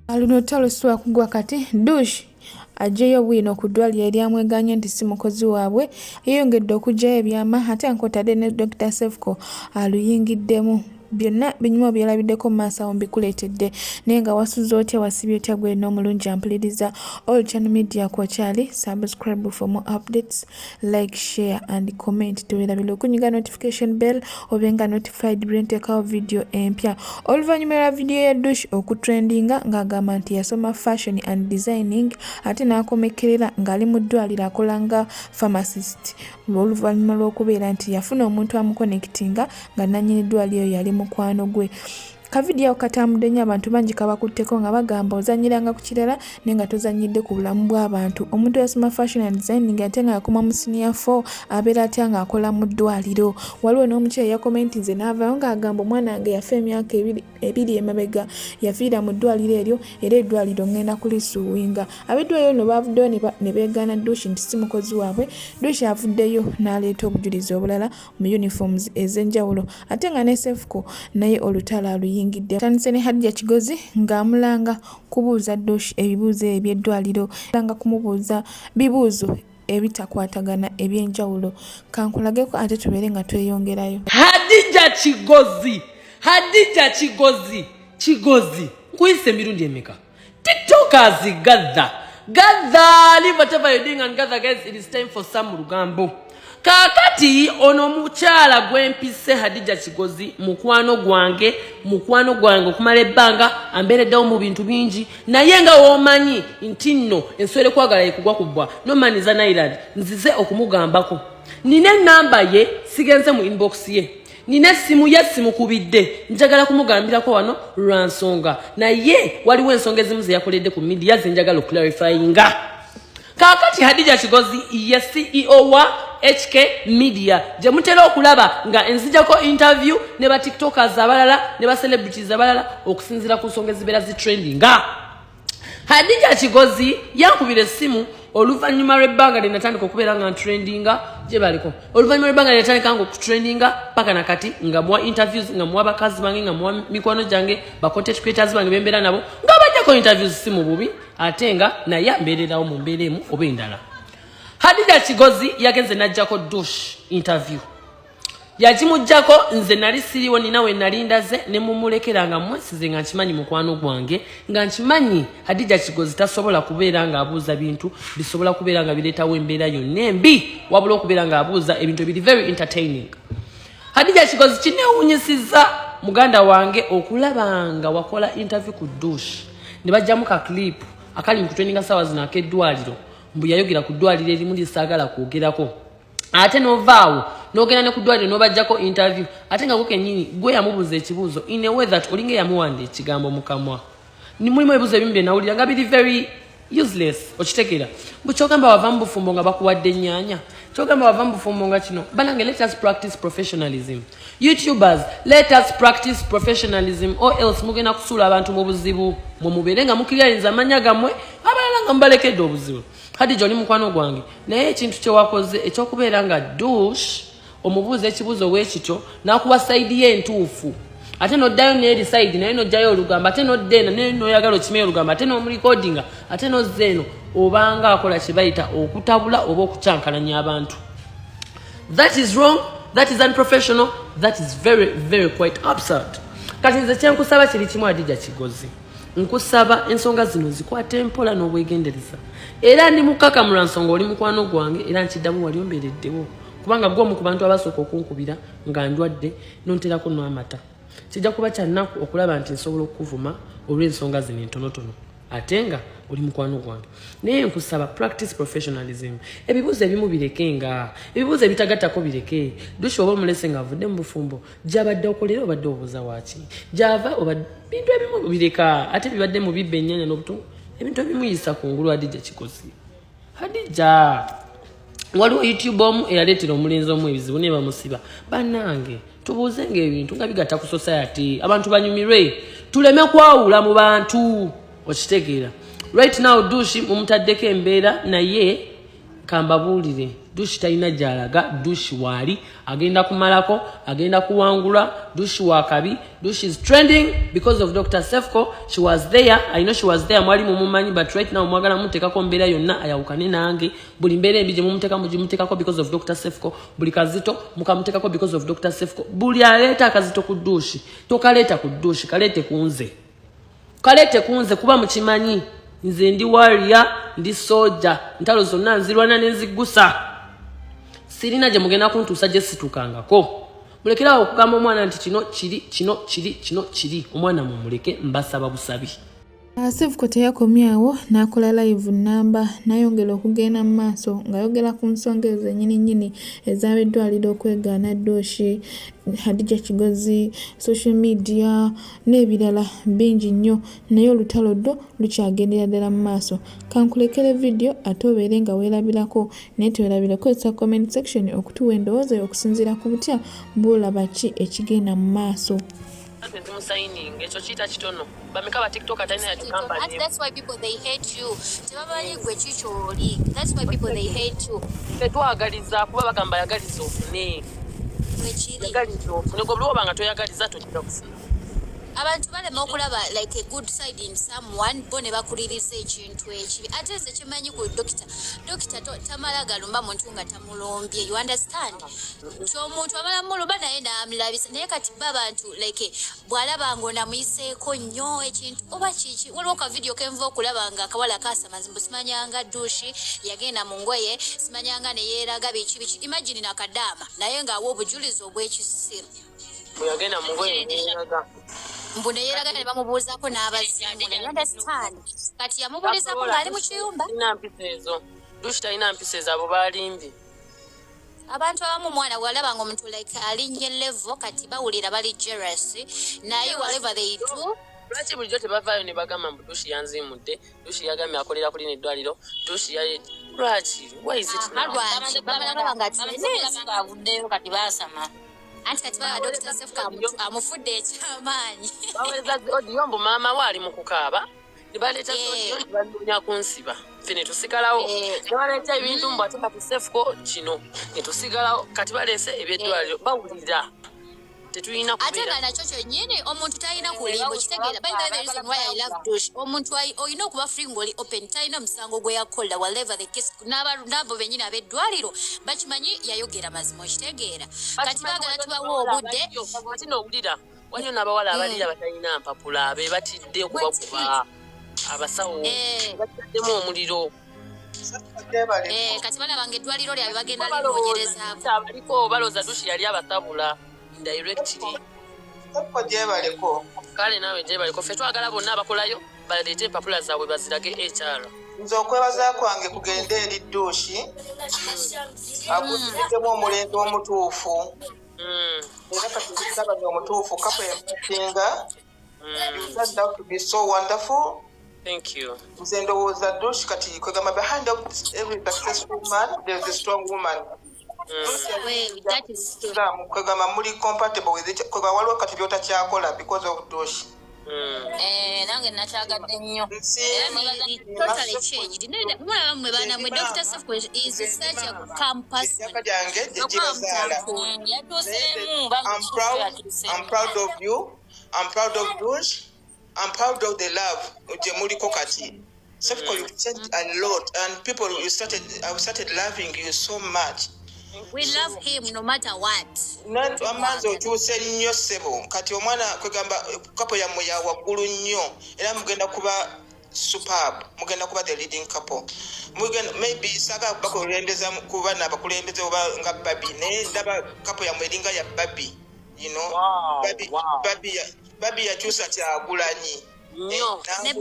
Luno olutalo sitwa kugwa kati Dush ajeyo bwino okudwalira eryamweganye nti si mukozi waabwe yeyongedde okugyayo ebyama ate nkotadde ne Dr. Cephcol aluyingiddemu byonna binyuma byalabiddeko mu maaso awo mbikuleetedde naye nga wasuze otya wasibye otya gwe n'omulungi ampuliriza all channel media kwakyali subscribe for more updates like share and comment tuwerabire okunyiga notification bell obenga notified bwentekawo video empya oluvannyuma lwa video ya Dush okutrendinga ng'agamba nti yasoma fashion and designing ate n'akomekerera ng'ali mu ddwaliro akolanga pharmacist oluvannyuma lw'okubeera nti yafuna omuntu amuconnectinga nga nannyini ddwaliro yali mukwano gwe kavidiyo katambudde nnyo abantu bangi kabakutteko nga bagamba ozanyiranga ku kirala naye nga tozanyidde ku bulamu bw'abantu omuntu yasoma fashion and designing ate nga yakoma mu senior 4 abeera atya ng'akola mu ddwaliro waliwo n'omukyala yakomenti nze n'avaayo ng'agamba omwana wange yafa emyaka ebiri emabega yafiira mu ddwaliro eryo era eddwaliro ngenda kulisuuwinga ab'eddwaliro no bavuddeyo ne beegaana Dush nti si mukozi waabwe Dush avuddeyo n'aleeta obujulizi obulala mu uniforms ez'enjawulo ate nga ne Cephcol naye olutalo aluyinga tandise ne Hadija Kigozi ng'amulanga kubuuza Dush ebibuuzo eby'eddwaliro langa kumubuuza bibuuzo ebitakwatagana ebyenjawulo kankulageko ate tubeere nga tweyongerayo. Hadija Kigozi nkuyise emirundi emeka tiktokers gather leave whatever you're doing and gather guys, it is time for some lugambo. Kakati ono mukyala gwempise Hadija Kigozi mukwano gwange okumala ebbanga ambeereddewo mu bintu bingi naye nga woomanyi nti nno enswere kwagala ekugwa kubwa nomaniza Nailand nzize okumugambako nina enamba ye sigenze mu inbox ye nina essimu ye simukubidde njagala kumugambirako wano lwa nsonga naye waliwo ensonga ezimu ze yakoledde ku media ze njagala oklarifyinga. Kakati Hadija Kigozi ye CEO wa HK Media je mutera okulaba nga enzijako interview ne ba tiktokers abalala ne ba celebrities abalala okusinzira ku nsonga ezibeera zitrendinga. Hadija Kigozi yankubira essimu oluvannyuma lw'ebbanga linatandika okubeera nga trendinga gye baliko oluvannyuma lw'ebbanga linatandika nga okutrendinga paka nakati nga muwa interviews nga muwa bakazi bange nga muwa mikwano gyange ba content creators bange bembeera nabo nga bajjako interviews si mu bubi ate nga naye ambeererawo mu mbeera emu oba endala. Hadija Kigozi yagenze najjako Dush interview yagimujjako nze nali siriwo nina we nali ndaze ne mumulekera nga mwesize nga nkimanyi mukwano gwange nga nkimanyi Hadija Kigozi tasobola kubeera nga abuuza bintu bisobola kubeera nga bireetawo embeera yonna embi wabula okubeera nga abuuza ebintu biri very entertaining. Hadija Kigozi kinewunyisiza muganda wange okulaba nga wakola interview ku Dush ne bajjamu ka clip akali mu kutraininga sawa zino akeddwaliro mbu yayogera ku ddwaliro erimu lisaagala kwogerako ate novaawo n'ogenda ne ku ddwaliro n'obajjako interview ate nga gokennyini gwe yamubuuza ekibuuzo in a way that olinga yamuwanda ekigambo mu kamwa mulimu ebibuuzo ebimu bye nawulira nga biri very useless okitegeera bukyogamba wava mu bufumbo nga bakuwadde ennyanja kyogamba wava mu bufumbo nga kino banange let us practice professionalism. YouTubers, let us practice professionalism or else mugenda kusuula abantu mu buzibu mwe mubeere nga mukiryalinza amanya gammwe abalala nga mubalekedde obuzibu. Hadija oli mukwano gwange naye ekintu kye wakoze ekyokubeera nga Dush omubuuza ekibuuzo w'ekityo n'akuwa sayidi ye entuufu ate n'oddayo n'eri sayidi naye n'ojjayo olugamba ate n'oddeena naye n'oyagala okimeyo olugamba ate n'omulikodinga ate n'ozza eno obanga akola kye bayita okutabula oba okucankalanya abantu. That is wrong, that is unprofessional, that is very very quite absurd. Kati nze kyenkusaba kiri kimu Hadija Kigozi nkusaba ensonga zino zikwate mpola n'obwegendereza era ndi mukaka mu nsonga oli mukwano gwange era nkiddamu wali ombeereddewo kubanga gwomu ku bantu abasooka okunkubira nga ndwadde nonterako n'amata kijja kuba kyannaku okulaba nti nsobola okukuvuma olw'ensonga zino entonotono ate nga oli mukwano gwange naye nkusaba practice professionalism. Ebibuuzo ebimu birekenga ebibuuzo ebitagattako bireke. Dush oba omulese nga avudde mu bufumbo gy'abadde okolera obadde obuuza waaki gy'ava oba bintu ebimu bireka ate bibadde mu bibba ennyanya n'obutungu ebintu ebimuyisa ku ngulu Hadija Kigozi. Hadija waliwo YouTube omu eyaleetera omulenzi omu ebizibu ne bamusiba bannange tubuuzenga ebintu nga bigatta ku society abantu banyumirwe tuleme kwawula mu bantu okitegeera. Right now Dush mumutaddeko embeera naye kambabuulire Dush talina gyalaga, Dush wali agenda kumalako, agenda kuwangula, Dush wakabi. Dush is trending because of Dr. Cephcol. She was there. I know she was there mwali mumumanyi, but right now mwagala mutekako mbeera yonna ayawukane nange. Buli mbeera embi gye mumutekako because of Dr. Cephcol. Buli kazito mukamutekako because of Dr. Cephcol. Buli aleeta akazito ku Dush tokaleeta ku Dush, kaleete kunze. Kalete kunze kuba mukimanyi nze ndi warrior, ndi soja, ntalo zonna nzirwana nenzigusa. Sirina gye mugenda kuntuusa gye situkangako. Mulekerawo okugamba omwana nti kino kiri. Omwana mumuleke, mbasaba busabi. Cephcol teyakomyawo n'akola live namba n'ayongera okugenda mu maaso ng'ayogera ku nsonga ezo ennyini ez'abeddwaliro okwegaana Dush, Hadija Kigozi, social media n'ebirala bingi nnyo, naye olutalo lwo lukyagendera ddala mu maaso. Kankulekere video ate obeere nga weerabirako, naye tewerabireko esa comment section okutuwa endowooza okusinziira ku butya bw'olaba ki ekigenda mu maaso. That's why people they hate you. That's why people they hate you. Abantu balema okulaba like a good side in someone bone bakuliriza ekintu ekibi ate nze kimanyi ku dokita tamala galumba muntu nga tamulombye, you understand? Ky'omuntu amala mulumba naye n'amulabisa naye kati babantu like bwalaba ng'ona muyiseeko nnyo ekintu oba kiki waliwo ka video kenva okulaba nga akawala kasamazi mbu simanyanga Dush yagenda mu ngoye simanyanga ne yeeraga biki imagine nakadaama naye ng'awa obujulizi obw'ekisiru yagenda mu ngoye yeeraga mbune yeraga ne bamubuuzako n'abazimu. You understand? Kati yamubuulizako ng'ali mu kiyumba. Dush talina mpisa ezo abo balimbi. Abantu abamu mwana bw'alaba ng'omuntu like alinnye level kati bawulira bali jealous naye whatever they do. Lwaki bulijjo tebavaayo ne bagamba mbu Dush yanzimudde, Dush yagambye akolera ku lino eddwaliro, Dush lwaki? Why is it now? Lwaki babalaba nga avuddeyo kati baasama. Anti kati bala Dr. Cephcol amufudde ekyamaanyi. Baweza odiyo mbu maama waali mu kukaaba ne baleeta odiyo ne balunya ku nsiba. Ffe ne tusigalawo ne baleeta ebintu mbu ate kati Cephcol kino ne tusigalawo kati baleese eby'eddwaliro bawulira. Tetulina kubeera. Ate nga nakyo kyonnyini omuntu talina kulimbo kitegeera. By the reason why I love Dush omuntu olina okuba free ng'oli open talina musango gwe yakola whatever the case n'abo bennyini ab'eddwaliro bakimanyi yayogera mazima okitegeera. Kati baagala tubawo obudde. Kati n'owulira waliyo n'abawala abalira batalina mpapula be batidde okubakuba abasawo bataddemu omuliro. Kati balaba ng'eddwaliro lyabwe bagenda linoonyerezaako. Abaliko balooza Dush yali abasabula directly. Kale nawe gyebaleko ffe twagala bonna abakolayo baleete empapula zaabwe bazirage HR. Nze okwebaza kwange kugenda eri Dush akuziddemu omulembe omutuufu era kati tusabanye omutuufu kapo empatinga. It turned out to be so wonderful. Thank you. Nze ndowooza Dush kati kwegamba behind every successful man there is a strong woman. That is kwegamba muli compatible with it kwegamba waliwo kati by'otakyakola because of Dush. Nange nakyagadde nnyo. Totally changed. Mulaba mmwe baana mwe Dr. Cephcol is such a calm person. I'm proud of you. I'm proud of Dush. I'm proud of the love gye muliko kati. Cephcol, you changed a lot and people I started loving you so much. We love him no matter what. Nantu amazi okyuse nnyo ssebo kati omwana kwegamba kapo yammwe ya waggulu nnyo era mugenda kuba superb, mugenda kuba the leading couple. Maybe saga bakulembeza kuba n'abakulembeze oba nga Babi naye ndaba kapo yammwe eringa ya Babi, you know. Babi yakyusa Kyagulanyi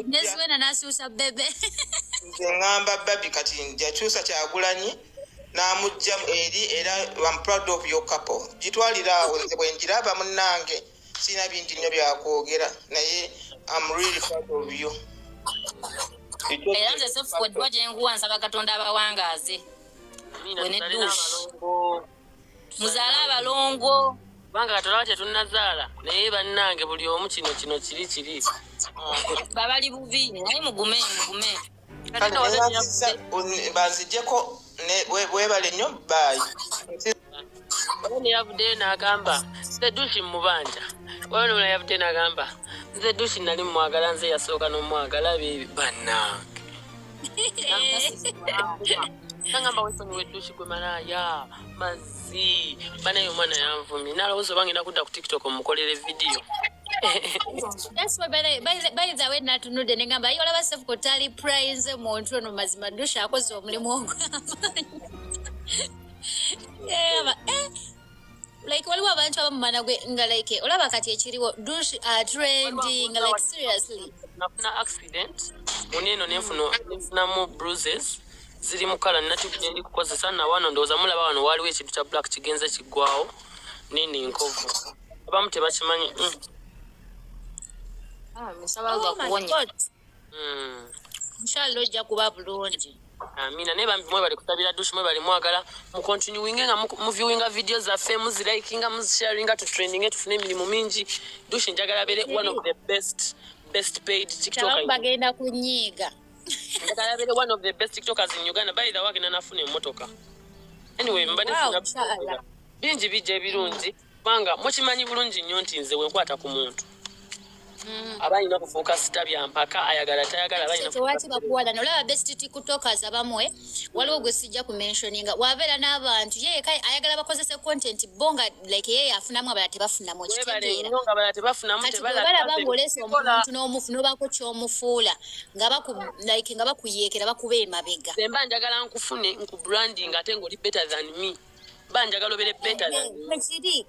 nezwena nasuusa bebe. Nze ngamba Babi kati yakyusa Kyagulanyi n'amujja eri era I'm proud of your couple. Gitwalira awo nze bwe njiraba munnange sina bintu nnyo byakwogera naye I'm really proud of you. Era nze Cephcol dwa gye nguwa nsaba Katonda abawangaaze. Wene Dush muzaala abalongo kubanga Katonda tetunnazaala naye bannange buli omu kino kiri babali bubi naye mugume banzijjeko webale nnyo bye. Wani yavudde n'agamba nze Dushi mubanja. Wano yavudde n'agamba nze Dushi nali mwagala nze yasooka n'omwagala bannange. Nangamba wesonyi we Dushi gwe malaya mazzi banaye omwana yanvumye nalowooza oba ngenda kudda ku TikTok omukolere video. That's why by the way natunudde ne ngamba olaba Cephcol tali prize muntu ono mazima Dushi akoze omulimu ogw'amaanyi. Like waliwo abantu abamumana gwe nga like olaba kati ekiriwo Dushi trending like seriously. Nafuna accident muneno nefunamu bruises ziri mu kala natibudde ndi kukozesa na wano ndowooza mulaba wano waliwo ekintu kya black kigenze kiggwawo nini nkovu abamu tebakimanyi. Oh my God. Inshallah ojja kuba bulungi. Amina ne bambi mwe bali kutabira Dushi mwe bali mwagala mu continuing nga mu viewing video zaffe mu likinga mu sharing to trending tufune emirimu mingi. Dushi njagala bere one of the best paid TikTokers. Bagenda kunyiiga. Njagala bere one of the best TikTokers in Uganda by the way agenda nafuna emmotoka. Anyway mbadde funa bingi bijja ebirungi kubanga mukimanyi bulungi nnyo nti nze wenkwata ku muntu. Abayina kufuuka sitabya mpaka ayagala tayagala abayina kufuuka bakuwala nolaba best TikTokers abamwe waliwo gwe sijja ku mentioninga wabeera n'abantu yeye kai ayagala bakozese content bonga like yeye afunamu abala tebafunamu ekitegeera nga abala tebafunamu tebalaba ngolesa omuntu n'omufuna obako ky'omufuula nga bakuyeekera bakuba emabega mba njagala nkufune nku branding ate ng'oli better than me mba njagala obere better than me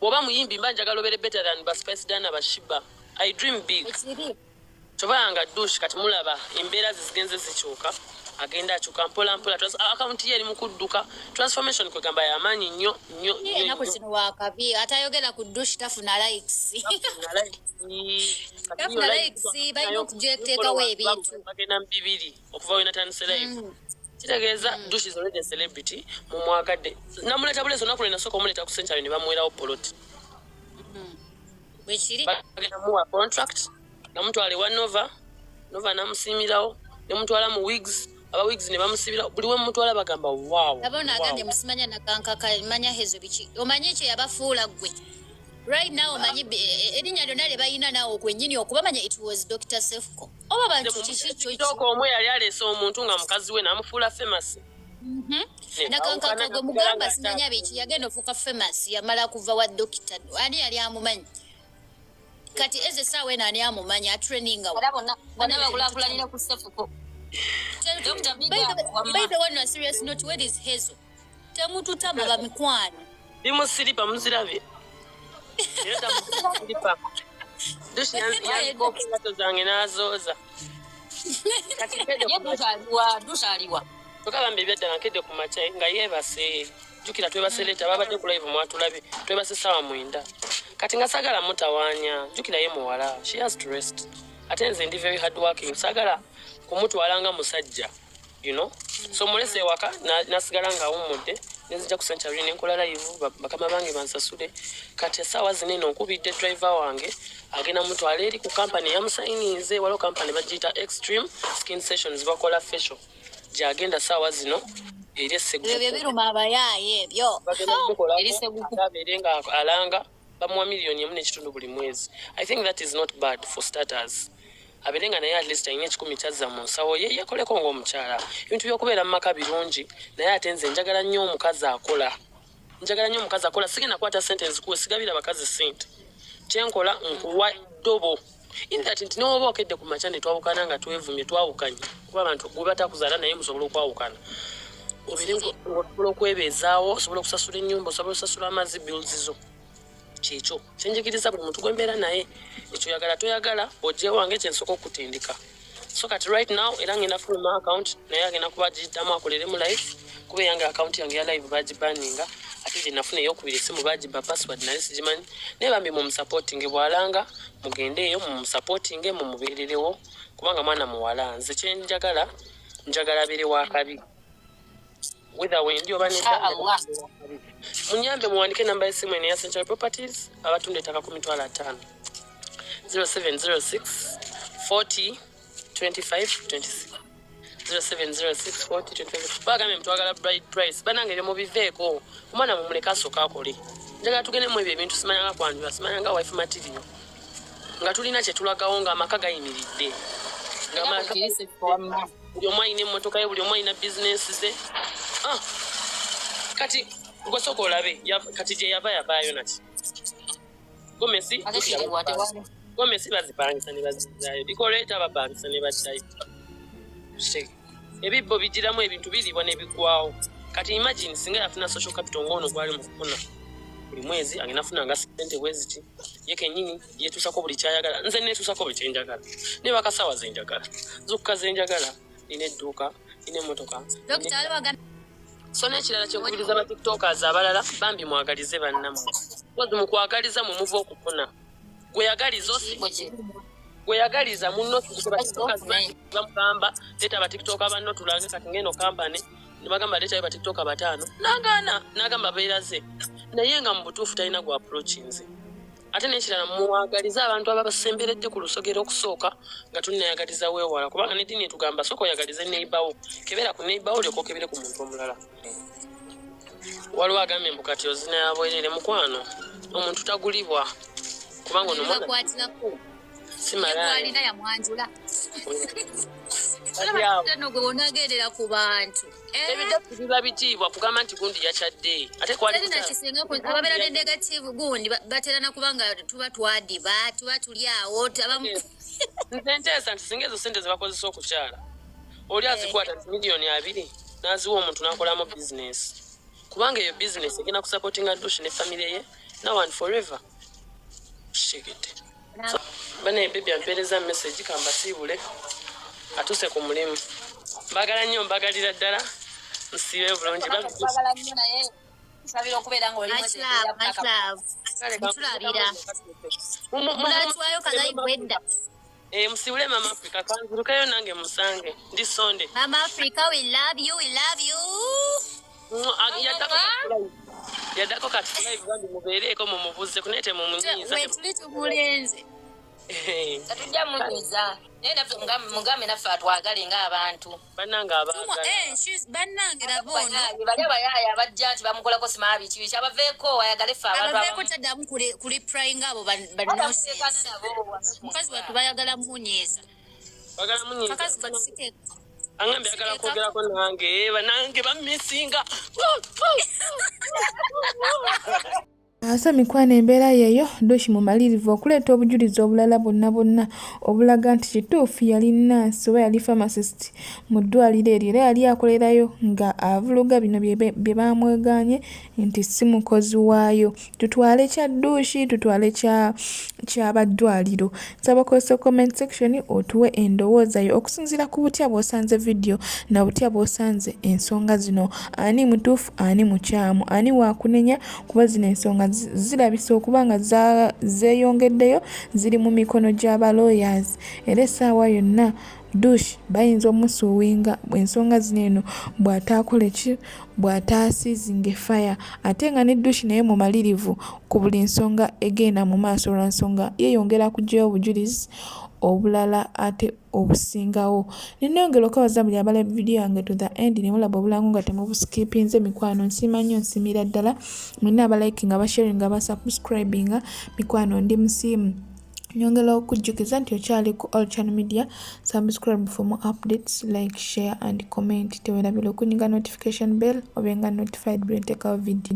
bw'oba muyimbi mba njagala obere better than Spice Dana Bashiba. I dream big. Chobanga Dushi kati mulaba embeera zigenze zikyuka agenda akyuka mpola mpola account ye eri mu kudduka transformation kwe gamba yamanyi nnyo nako kino wakabi atayogera ku Dushi tafuna likes tafuna likes bayina okujeteekawo ebintu bagenda mu bibiri okuva we natandise live kitegeeza Dushi is already a celebrity mu mwagadde namuleta bulezo nakule nasooka omuleta ku Century ne bamuwerawo poloti bagenda muwa contract namutwale wa Nova namusimirawo nemutwala mu wigs aba wigs ne bamusibira buli we mutwala bagamba wow abona agambye musimanya nakankaka manya hezo biki omanyi kye yabafuula gwe right now omanyi erinnya lyonna lye bayina nawe okwennyini okubamanya it was Dr. Cephcol oba bantu kikyo omwe yali aleese omuntu nga mukazi we namufuula famous nakankaka gwe mugamba simanya biki yagenda ofuuka famous yamala kuva wa dokita ani yali amumanyi kati eze sawe nani amumanyi atraininga bana bakulakulanira ku Cephcol. By the way, no serious note, where is Hazel? Temutu tama ba mikwano. Bimusiripa muzirabe. Yeta musiripa. Dushi yanzi kopsato zange nazoza. Kati kede Dushi aliwa. Tukabambe byadda nakede ku machai nga yebase. Jukira twebaseleta babadde ku live mwatulabe. Twebase sawa mwenda. Kati nga sagala mutawanya. Jukira ye muwala. She has to rest. Atenze ndi very hard working. Sagala kumutwalanga musajja. You know? So mulese waka nasigala nga umudde. Nzija ku Century nenkola live bakama bange bansasude. Kati sawa zineno nkubidde driver wange agenda mutwala eri ku company yamusayininze walo company bagita Extreme Skin Sessions bakola facial. Jagenda sawa zino eri seggu. Ebyo biruma abayaye ebyo. Eri seggu aberenga alanga bamwa milioni 4.5 buli mwezi. I think that is not bad for starters. Aberenga naye at least ayinye 10 kyaza mu nsawo ye yakoleko ng'omukyala. Ebintu by'okubeera mu maka birungi naye atenze njagala nnyo omukazi akola. Njagala nnyo omukazi akola sigenda kwata sentence kuwe sigabira bakazi sente. Kyenkola nkuwa dobo. In that nti n'oba okedde ku machane twawukana nga twevumye twawukanye. Kuba abantu gwe batakuzaala naye musobola okwawukana. Obirengo osobola okwebeezaawo, osobola okusasula ennyumba, osobola okusasula amazzi bills zo. Kikyo kyenjigiriza buli muntu gwembeera naye ekyo yagala toyagala ojje wange kyensooka okutindika. So kati right now era ngenda fuluma account naye agenda kuba giyitamu akoleremu live kuba yange account yange ya live bagibaninga ate gye nafuna eyokubiri essimu bagiba password naye sigimanyi naye bambi mumusupporting bwalanga mugendeeyo mumusupporting mumubeererewo kubanga mwana muwala nze kyenjagala njagala abeere wakabi whether wendi oba nedda munyambe muwandike namba y'essimu eno eya Century Properties abatunda ettaka ku mitwalo 5 0706 40 25 26 0706 40 25 bagambe mtwagala bright price banange byo mubiveeko omwana mumuleka asooka akole njagala tugende mu ebyo ebintu simanyanga kwanjula simanyanga wife material nga tulina kye tulagawo nga amaka gayimiridde buli omu alina emmotoka ye buli omu alina bizinesi ze kati gosooka olabe kati gye yavaayo nati gomesi bazipangisa ne bazizaayo dikoleeta bapangisa ne baddayo ebibbo bigiramu ebintu biribwa ne bigwawo kati imagine singa yafuna social capital ng'ono gwali mu kufuna buli mwezi agenda funanga ssente bwe ziti ye kennyini yeetuusako buli kyayagala nze neetuusako buli kyenjagala ne bakasawa zenjagala zokka zenjagala nina edduuka nina emmotoka so n'ekirala kyenkubiriza ba tiktokers abalala bambi mwagalize bannammwe kozi mu kwagaliza mwe muva okufuna gweyagaliza munno bamugamba leeta abatiktoka banno tulange kati ngeno kampani nebagamba leetayo batiktoka 5 nagaana nagamba beeraze naye nga mu butuufu talina gwa approachinze ate n'ekirala muwagaliza abantu ababasemberedde ku lusogero okusooka nga tulinayagaliza weewala kubanga neddiini etugamba sooka oyagalize neibawo kebera ku neibawo olyoka okebere ku muntu omulala waliwo agambye mbu kati ozina yabwerere mukwano omuntu tagulibwa kubanga ono mwana simalaina yamwanjula gwe onagerera ku bantu ebiddaku biba bitiibwa kugamba nti gundi yakyadde ate kwalinakisinga ababeera ne negative gundi batera nakubanga tuba twadiba tuba tuli awo nze nteesa nti singa ezo sente zebakozesa okukyala oli azikwata nti miliyoni 2 n'aziwa omuntu n'akolamu bizinesi kubanga eyo bizinesi egenda kusupportinga Dush ne family ye now and forever shigite bana ebibi ampeereza message kamba siibule atuse ku mulimu mbagala nnyo mbagalira ddala nsiibe bulungi bagala nnyo naye nsabira okubeera nga oli musiibule Mama Africa kanzirukayo nange musange ndi Sonde. Mama Africa, we love you, we love you. Yadako kati live bandi mubeereko mumubuze kunete mumunyiza wetuli tumulenze tatujja munyiza naye mugambe naffe atwagale ng'abantu bannange bannange labono bali abayaya abajja nti bamukolako simaa biki abaveeko ayagale ffe abaveeko taddamu kuli praying abo banosi mukazi watu bayagala munyiza angambe agala kwogerako nange banange bamisinga asa mikwano embeera yeeyo Dush mumalirivu okuleeta obujulizi obulala bonna obulaga nti kituufu yali nurse oba yali pharmacist mu ddwaliro eryo era yali akolerayo nga avuluga bino bye bamweganye nti si mukozi waayo. Tutwale kya Dush tutwale ky'abaddwaliro. Nsaba okozesa comment section otuwe endowooza yo okusinziira ku butya bw'osanze video na butya bw'osanze ensonga zino. Ani mutuufu ani mukyamu ani waakunenya kuba zino ensonga zirabisa okuba nga zeeyongeddeyo ziri mu mikono gy'aba lawyers era essaawa yonna Dush bayinza omusuuwinga ensonga zino eno bw'ataasiizinga fire ate nga ne Dush naye mumalirivu ku buli nsonga egenda mu maaso lwa nsonga yeeyongera kuggyayo obujulizi obulala ate obusingawo. Ninongera okubaza buli abala video yange to the end ne mulaba obulango nga temubuskipinze mikwano nsiima nnyo nsimira ddala mwenna abalikinga abasharinga abasubscribinga mikwano ndi musiimu. Nyongera okujjukiza nti okyali ku all channel media. Subscribe for more updates, like, share and comment. Tewerabira okunyiga notification bell obenga notified bwe nteekawo video.